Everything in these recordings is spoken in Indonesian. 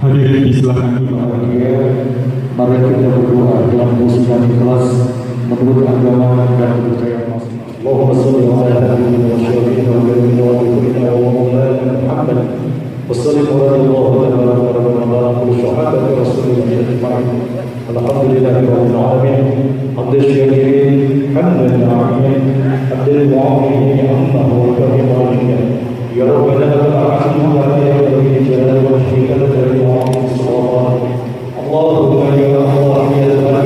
Hadirin silakan bahagia. Mari kita berdoa dalam musik dan ikhlas menurut agama dan kepercayaan masing-masing. Allahumma shalli ala nabiyyina wa syafi'ina wa nabiyina wa nabiyyina wa maulana Muhammad wa sallim ala Allah wa ala kulli sahabati rasulillah ajma'in. Alhamdulillahi rabbil alamin. Hamdan syakirin, hamdan na'imin, hamdan mu'afiyin amnahu wa kabirin. Ya Rabbana lakal hamdu wa ya rabbi jalal wajhika lakal mu'afiyin sallallahu. Allahumma ya Allah ya Tuhan,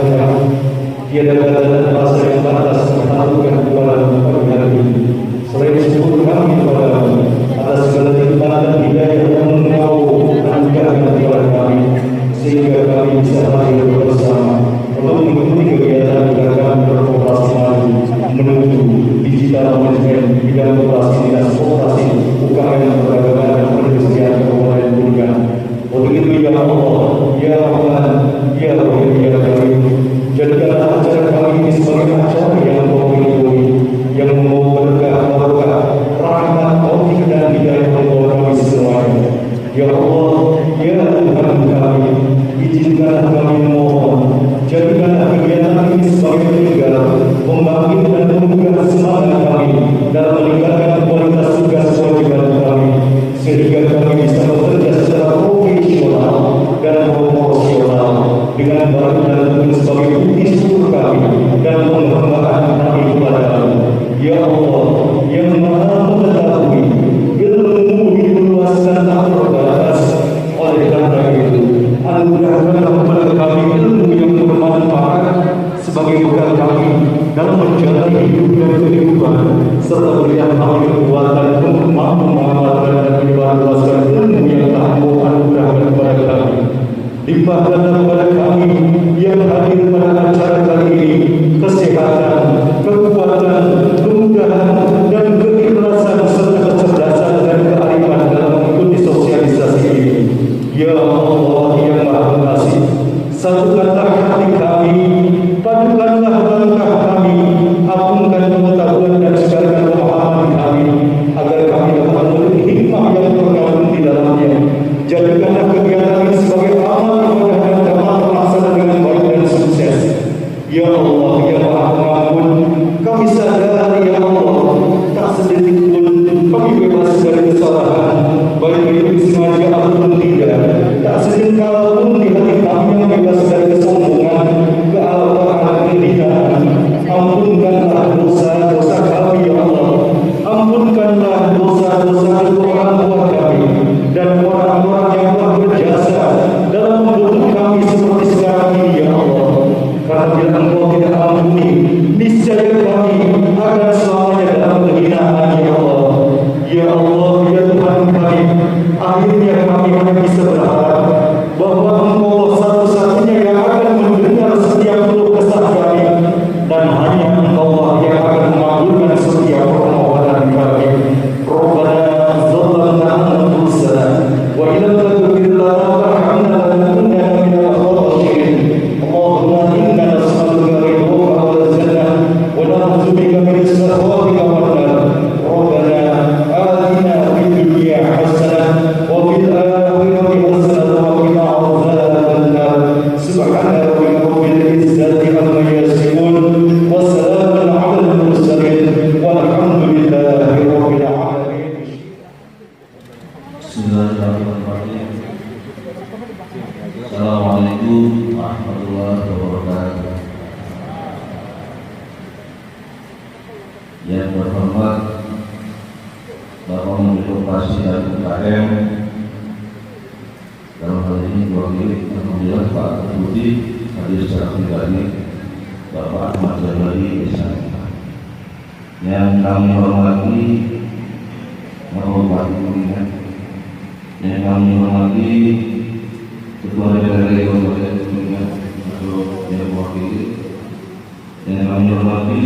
tiada kata dan bahasa yang pantas mengaturkan kepada kami ini. Selain syukur kami kepada-Mu atas segala nikmat dan hidayah yang Engkau anugerahkan kepada kami, sehingga kami bisa hadir bersama untuk mengikuti kegiatan gerakan beroperasi maju menuju digital management bidang operasi dinas operasi UKM perdagangan dan perindustrian Kabupaten Kuningan. Untuk itu ya Allah, ya Rahman, ya Rahim, ya Karim, jadikanlah acara kami ini sebagai acara yang Kau ridhoi, yang membawa berkah, barokah, rahmat, taufik dan hidayah untuk kami semuanya. Ya Allah, ya Tuhan kami, izinkanlah kami memohon, jadikanlah kegiatan ini sebagai penyegar, membangkit dan membuka semangat kami dalam meningkatkan kualitas tugas kewajiban kami, sehingga kami bisa bekerja secara profesional dan proporsional dengan baik dan betul sebagai bukti syukur kami dan penghambaan kami kepada-Mu. Ya Allah, yang Maha Mengetahui, ilmu-Mu itu luas dan tak terbatas. Oleh karena itu, anugerahkanlah kepada kami ilmu yang bermanfaat sebagai bekal kami dalam menjalani hidup dan kehidupan, serta berikan kami kekuatan untuk mampu mengamalkan dan menyebarluaskan ilmu yang telah Kau anugerahkan kepada kami. Limpahkanlah kepada kami yang hadir pada acara kali ini kesehatan, kekuatan, kemudahan, dan keikhlasan serta kecerdasan dan kearifan dalam mengikuti sosialisasi ini. Ya Allah yang Maha Pengasih, satukanlah hati kami, padukanlah langkah kami, ampunkan pengetahuan dan segala pemahaman kami, agar kami dapat memiliki hikmah yang terkandung di dalamnya. Jadikanlah kegiatan ini sebagai amal ibadah dan dapat terlaksana dengan baik dan sukses. Ya Allah yang Maha Pengampun, kami sadar ya Allah, tak sedetik pun kami bebas dari kesalahan, baik itu disengaja ataupun tidak. Tak sejengkal pun di hati kami yang bebas dari kesombongan, kealpaan, kehinaan. Ampunkanlah dosa-dosa kami ya Allah. Ampunkanlah dosa-dosa kedua orang tua kami dan orang-orang yang telah berjasa dalam membentuk kami seperti sekarang ini ya Allah. Karena bila Engkau tidak ampuni, niscaya kami akan selamanya dalam kehinaan ya Allah. Ya Allah, ya Tuhan kami, akhirnya kami hanya bisa berharap bahwa Engkau satu-satunya yang akan mendengar setiap keluh kesah kami, dan hanya Engkau yang akan mengabulkan setiap permohonan kami. Rabbana zalamna anfusana wa illam taghfir lana warhamna lanakunanna minal khasirin. Allahumma inna nas'aluka ridhaka wal jannah wa na'udzu bika min sakhatika wan nar. Rabbana atina fid dunya hasanah wa fil akhirati hasanah wa qina adzaban nar. Subhana rabbika rabbil izzati amma yasifun wa salamun 'alal mursalin walhamdulillahi rabbil alamin. Bismillahirrahmanirrahim. Assalamualaikum warahmatullahi wabarakatuh. Yang terhormat Bapak Menteri Koperasi dan UKM, dalam hal ini diwakili alhamdulillah Pak Budi, hadir secara pribadi Bapak Ahmad Jabari Desa. Yang kami hormati Kuningan, yang kami hormati Ketua DPRD Kabupaten Kuningan atau yang mewakili, yang kami hormati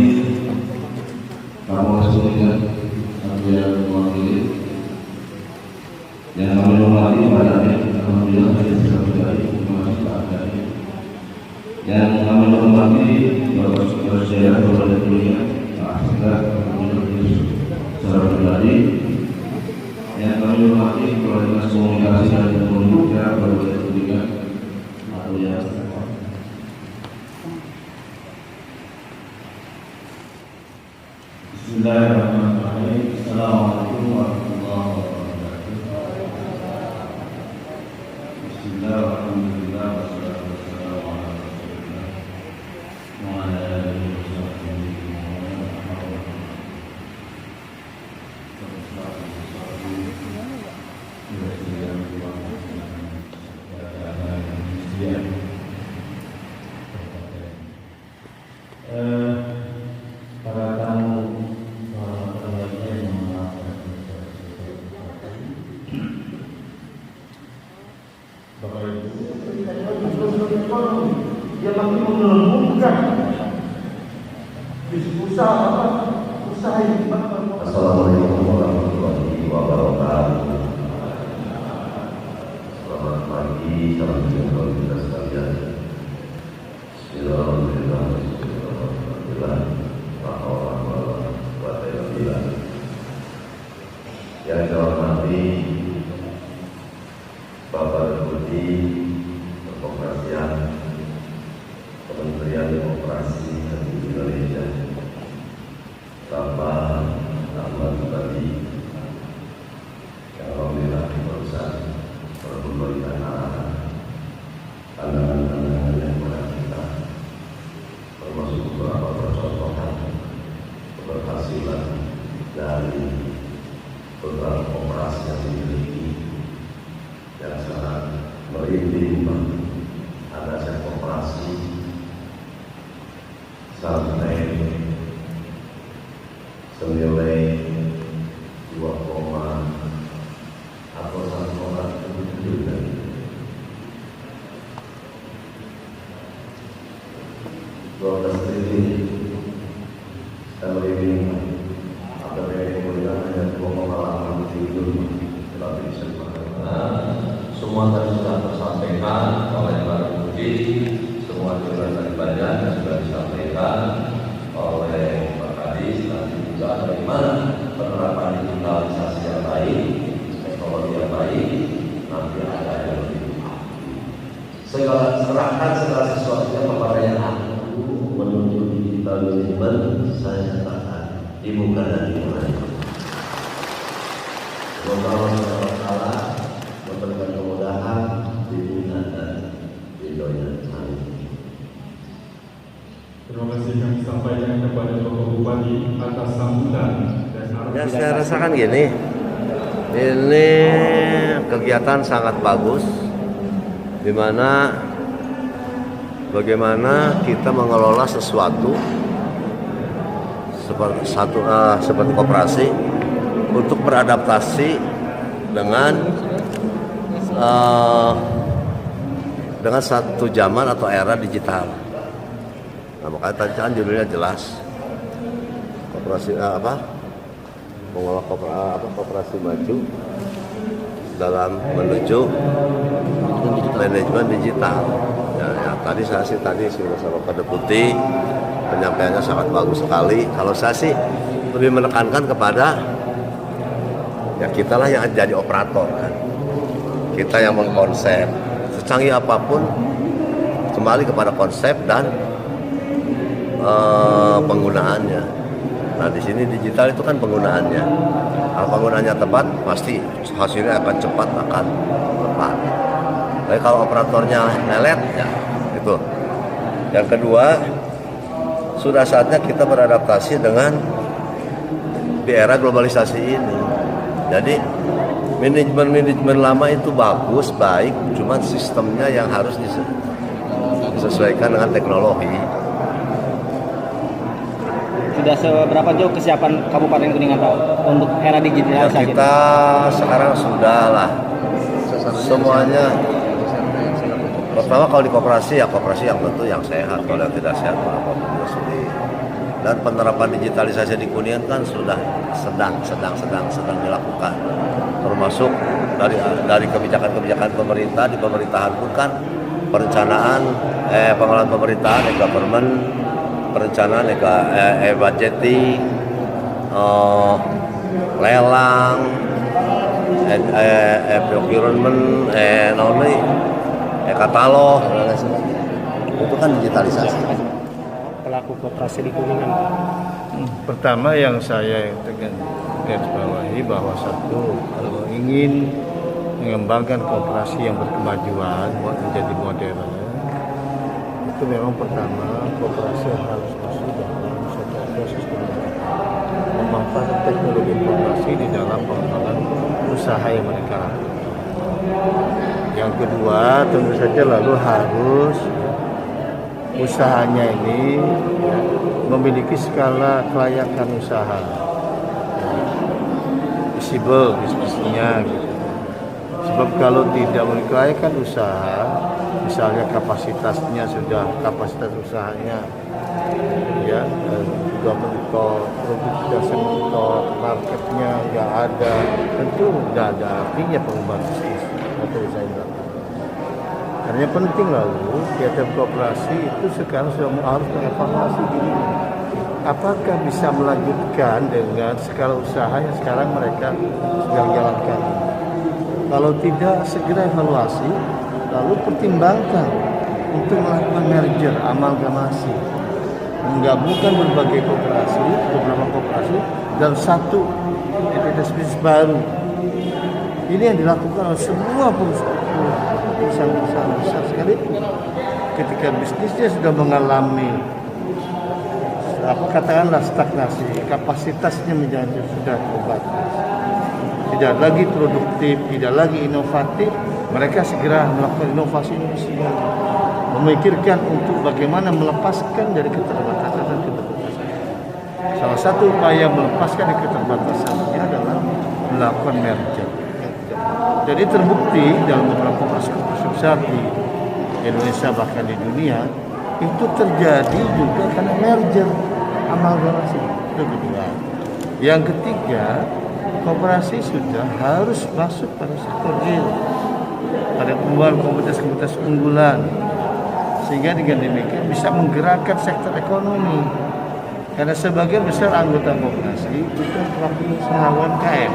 Kapolres Kuningan atau yang mewakili, yang kami hormati badannya, alhamdulillah hadir secara pribadi, terima kasih Pak Adani. Yang kami hormati Bapak Sekretaris Daerah Kabupaten Kuningan, Pak Asgar, alhamdulillah secara pribadi. Yang kami hormati Kepala Dinas Komunikasi dan Informatika Kabupaten Bismillahirrahmanirrahim. Assalamualaikum warahmatullahi wabarakatuh. Bismillahirrahmanirrahim. Wassalatu wassalamu ala Rasulillah wa ala alihi wa sahbihi wa para tamu Bapak Ibu, dia makin mengelembungkan usaha apa? Usaha yang Assalamualaikum warahmatullahi wabarakatuh. Selamat pagi, salam sejahtera kita sekalian. Bismillahirrahmanirrahim. Yang saya hormati Bapak Deputi Pengoperasian Kementerian Demokrasi dan Indonesia, Bapak Ahmad Budi, yang alhamdulillah barusan memberikan arahan pandangan-pandangan yang kepada kita, termasuk beberapa percontohan keberhasilan dari beberapa operasi yang dimiliki yang sangat merinding. Ada set operasi sampai senilai 2, atau 1,7 juta. 12 triliun. Saya merinding. Ada yang mulia hanya 2,8 triliun. Tapi semua tadi sudah tersampaikan oleh Pak Budi, semua juga tadi banyak sudah disampaikan oleh Pak Kadis. Nanti juga bagaimana penerapan digitalisasi yang baik, teknologi yang baik, nanti ada yang lebih. Serahkan segala sesuatunya kepada yang aku menuju digital management. Saya nyatakan dibuka dan dimulai. Semoga Allah memberikan kemudahan di dunia dan di dunia. Terima kasih kami sampaikan kepada Bapak Bupati atas sambutan dan arahan. Ya, saya rasakan gini, ini kegiatan sangat bagus, di mana bagaimana kita mengelola sesuatu seperti koperasi untuk beradaptasi dengan satu zaman atau era digital. Nah, makanya tadi kan judulnya jelas, koperasi mengolah koperasi maju dalam menuju manajemen digital. Ya, tadi saya sudah sama Pak Deputi, penyampaiannya sangat bagus sekali. Kalau saya sih lebih menekankan kepada ya kita lah yang jadi operator kan. Kita yang mengkonsep. Secanggih apapun kembali kepada konsep dan penggunaannya. Nah, di sini digital itu kan penggunaannya. Kalau penggunaannya tepat, pasti hasilnya akan cepat, akan tepat. Tapi kalau operatornya lelet, ya itu. Yang kedua, sudah saatnya kita beradaptasi dengan di era globalisasi ini. Jadi manajemen lama itu bagus, baik, cuma sistemnya yang harus disesuaikan dengan teknologi. Sudah seberapa jauh kesiapan Kabupaten Kuningan Pak untuk era digitalisasi? Ya, kita sekarang sudah lah semuanya. Pertama kalau di koperasi yang tentu yang sehat, kalau yang tidak sehat apapun juga sulit. Dan penerapan digitalisasi di Kuningan kan sudah sedang dilakukan, termasuk dari kebijakan pemerintah. Di pemerintahan pun kan perencanaan pengelolaan pemerintahan, government, perencanaan, budgeting, lelang, procurement, katalog dan lain sebagainya. Itu kan digitalisasi. Pelaku koperasi di Kuningan. Pertama yang saya garis bawahi bahwa satu, kalau ingin mengembangkan koperasi yang berkemajuan menjadi modern, itu memang pertama koperasi harus masuk dalam satu ekosistem memanfaatkan teknologi informasi di dalam pengembangan usaha yang mereka lakukan. Yang kedua, tentu saja lalu harus usahanya ini memiliki skala kelayakan usaha, visible bisnisnya gitu. Sebab kalau tidak memiliki kelayakan usaha, misalnya kapasitas usahanya ya juga mentok, produktivitas mentok, marketnya nggak ada, tentu nggak ada artinya pengembangan bisnis atau usaha yang dilakukan. Karena penting lalu tiap koperasi itu sekarang sudah harus mengevaluasi diri. Apakah bisa melanjutkan dengan skala usaha yang sekarang mereka sedang jalankan? Kalau tidak, segera evaluasi, lalu pertimbangkan untuk melakukan merger, amalgamasi, menggabungkan beberapa koperasi dalam satu entitas bisnis baru. Ini yang dilakukan oleh semua perusahaan besar sekali. Ketika bisnisnya sudah mengalami katakanlah stagnasi, kapasitasnya menjadi sudah terbatas, tidak lagi produktif, tidak lagi inovatif, mereka segera melakukan inovasi, memikirkan untuk bagaimana melepaskan dari keterbatasan. Salah satu upaya melepaskan dari keterbatasannya adalah melakukan merger. Jadi terbukti dalam beberapa koperasi besar di Indonesia bahkan di dunia itu terjadi juga karena merger, amalgamasi. Itu kedua. Yang ketiga, koperasi sudah harus masuk pada sektor real, pada pengembangan komoditas unggulan, sehingga dengan demikian bisa menggerakkan sektor ekonomi. Karena sebagian besar anggota koperasi itu pelaku usaha UMKM,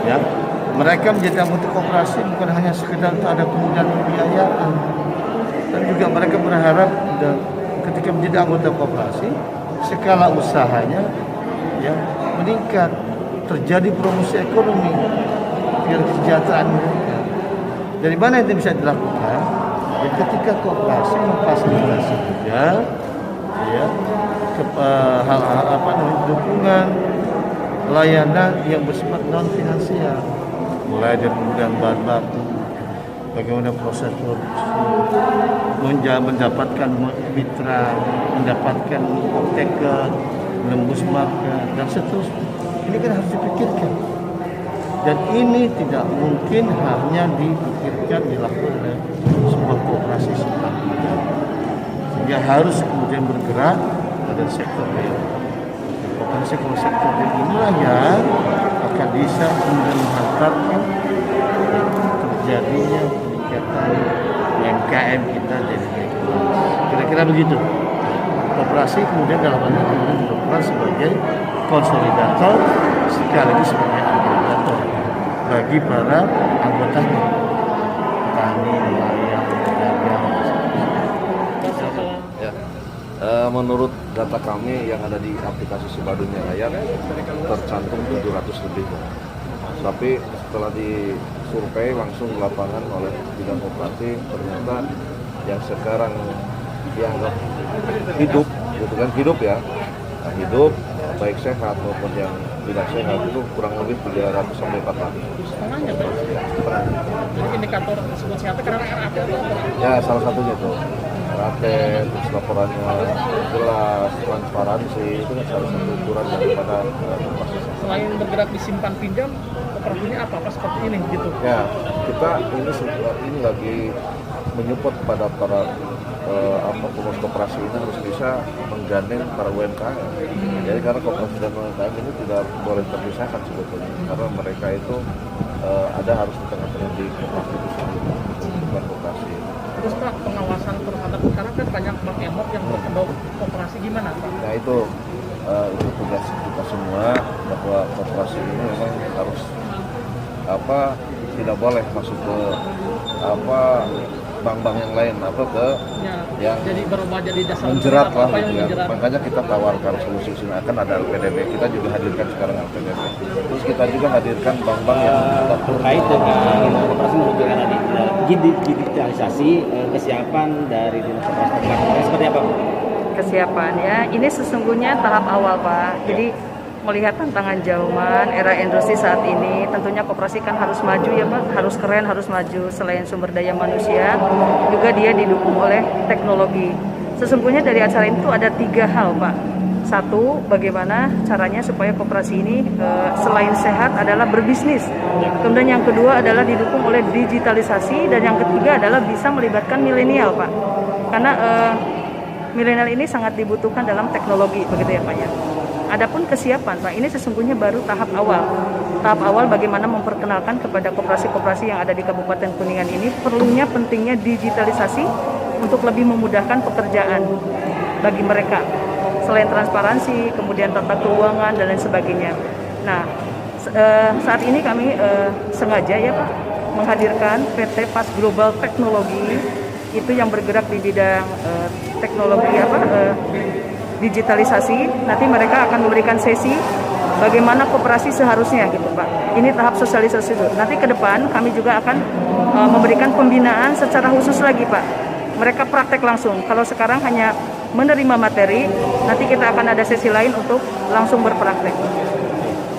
ya. Mereka menjadi anggota koperasi bukan hanya sekedar untuk ada kemudahan pembiayaan, tapi juga mereka berharap ketika menjadi anggota koperasi skala usahanya ya meningkat, terjadi promosi ekonomi, biar kesejahteraan mereka. Dari mana itu bisa dilakukan? Ya, ketika koperasi memfasilitasi juga ya hal-hal dukungan layanan yang bersifat non finansial, mulai dari kemudahan bahan baku, bagaimana proses produksi, mendapatkan mitra, mendapatkan optaker, menembus market, dan seterusnya. Ini kan harus dipikirkan. Dan ini tidak mungkin hanya dipikirkan dilakukan oleh sebuah koperasi seperti sehingga harus kemudian bergerak pada sektor real. Koperasi kalau sektor real inilah yang akan bisa kemudian menghantarkan terjadinya peningkatan UMKM kita jadi ekonomi. Kira-kira begitu. Koperasi kemudian dalam hal ini kemudian berperan sebagai konsolidator sekaligus sebagai agregator bagi para anggotanya, petani, nelayan, pedagang. Ya. Menurut data kami yang ada di aplikasi Sebadunia Layar tercantum 700 lebih. Tapi setelah disurvei langsung di lapangan oleh bidang koperasi, ternyata yang sekarang dianggap hidup, gitu kan, hidup ya, nah, hidup baik sehat maupun yang tidak sehat itu kurang lebih 300 sampai 400. Setengahnya berarti. Jadi indikator tersebut sehat karena RAT atau apa? Ya salah satunya itu RAT, terus laporannya jelas, transparansi, itu kan salah satu ukuran daripada koperasi. Selain bergerak di simpan pinjam, koperasinya apa seperti ini gitu? Ya, kita ini lagi menyupport kepada para pengurus koperasi ini harus bisa menggandeng para UMKM. Jadi karena koperasi dan UMKM ini tidak boleh terpisahkan sebetulnya, karena mereka itu ada harus di tengah-tengah di koperasi itu sendiri, bukan koperasi. Terus Pak, pengawasan terhadap sekarang kan banyak bank emot yang berkedok koperasi, gimana Pak? Nah itu tugas kita semua, bahwa koperasi ini memang harus tidak boleh masuk ke bank-bank yang lain ke Ya, yang jadi berubah jadi dasar menjerat lah apa yang gitu ya. menjerat. Makanya kita tawarkan solusi akan ada LPDB, kita juga hadirkan sekarang LPDB. Terus kita juga hadirkan bank-bank yang Terkait dengan koperasi menuju era digitalisasi, kesiapan dari dinas koperasi Kabupaten seperti apa, Bu? Kesiapan ya, ini sesungguhnya tahap awal Pak. Jadi melihat tantangan zaman era industri saat ini, tentunya koperasi kan harus maju ya Pak, harus keren, harus maju. Selain sumber daya manusia, juga dia didukung oleh teknologi. Sesungguhnya dari acara itu ada 3 hal Pak. Satu, bagaimana caranya supaya koperasi ini selain sehat adalah berbisnis. Kemudian yang kedua adalah didukung oleh digitalisasi, dan yang ketiga adalah bisa melibatkan milenial Pak. Karena milenial ini sangat dibutuhkan dalam teknologi, begitu ya Pak ya. Adapun kesiapan Pak, ini sesungguhnya baru tahap awal. Tahap awal bagaimana memperkenalkan kepada koperasi-koperasi yang ada di Kabupaten Kuningan ini pentingnya digitalisasi untuk lebih memudahkan pekerjaan bagi mereka. Selain transparansi, kemudian tata keuangan dan lain sebagainya. Nah, saat ini kami sengaja ya Pak menghadirkan PT PAS Global Teknologi, itu yang bergerak di bidang teknologi digitalisasi. Nanti mereka akan memberikan sesi bagaimana koperasi seharusnya gitu Pak. Ini tahap sosialisasi dulu. Nanti ke depan kami juga akan memberikan pembinaan secara khusus lagi Pak. Mereka praktek langsung. Kalau sekarang hanya menerima materi, nanti kita akan ada sesi lain untuk langsung berpraktek.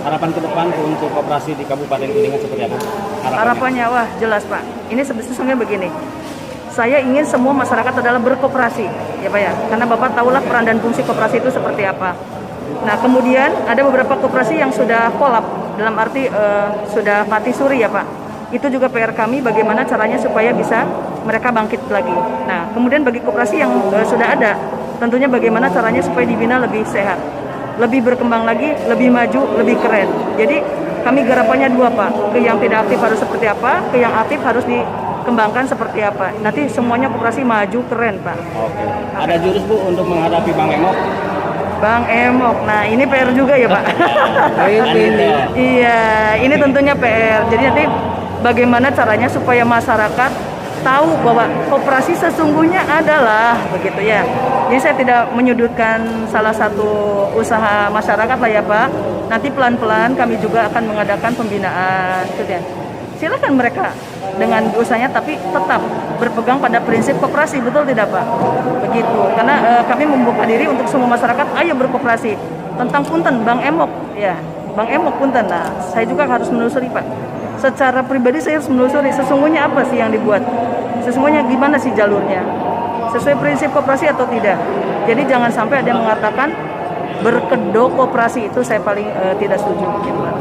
Harapan ke depan untuk koperasi di Kabupaten Kuningan seperti apa? Harapannya wah jelas Pak. Ini sebetulnya begini. Saya ingin semua masyarakat adalah berkoperasi, ya Pak ya. Karena Bapak tahulah peran dan fungsi koperasi itu seperti apa. Nah, kemudian ada beberapa koperasi yang sudah kolap, dalam arti sudah mati suri ya Pak. Itu juga PR kami bagaimana caranya supaya bisa mereka bangkit lagi. Nah, kemudian bagi koperasi yang sudah ada, tentunya bagaimana caranya supaya dibina lebih sehat, lebih berkembang lagi, lebih maju, lebih keren. Jadi kami garapannya 2 Pak. Ke yang tidak aktif harus seperti apa, ke yang aktif harus dikembangkan seperti apa. Nanti semuanya koperasi maju keren Pak. Oke. Ada jurus Bu untuk menghadapi Bang Emok? Bang Emok, nah ini PR juga ya Pak. Iya, ini tentunya PR. Jadi nanti bagaimana caranya supaya masyarakat tahu bahwa koperasi sesungguhnya adalah begitu ya. Jadi saya tidak menyudutkan salah satu usaha masyarakat lah ya Pak. Nanti pelan-pelan kami juga akan mengadakan pembinaan, gitu ya. Silakan mereka dengan usahanya tapi tetap berpegang pada prinsip koperasi, betul tidak Pak? Begitu. Karena kami membuka diri untuk semua masyarakat, ayo berkoperasi. Tentang punten Bang Emok, ya. Bang Emok punten. Nah, saya juga harus menelusuri Pak. Secara pribadi saya harus menelusuri sesungguhnya apa sih yang dibuat. Sesungguhnya gimana sih jalurnya? Sesuai prinsip koperasi atau tidak? Jadi jangan sampai ada yang mengatakan berkedok koperasi, itu saya paling tidak setuju. Gitu, Pak.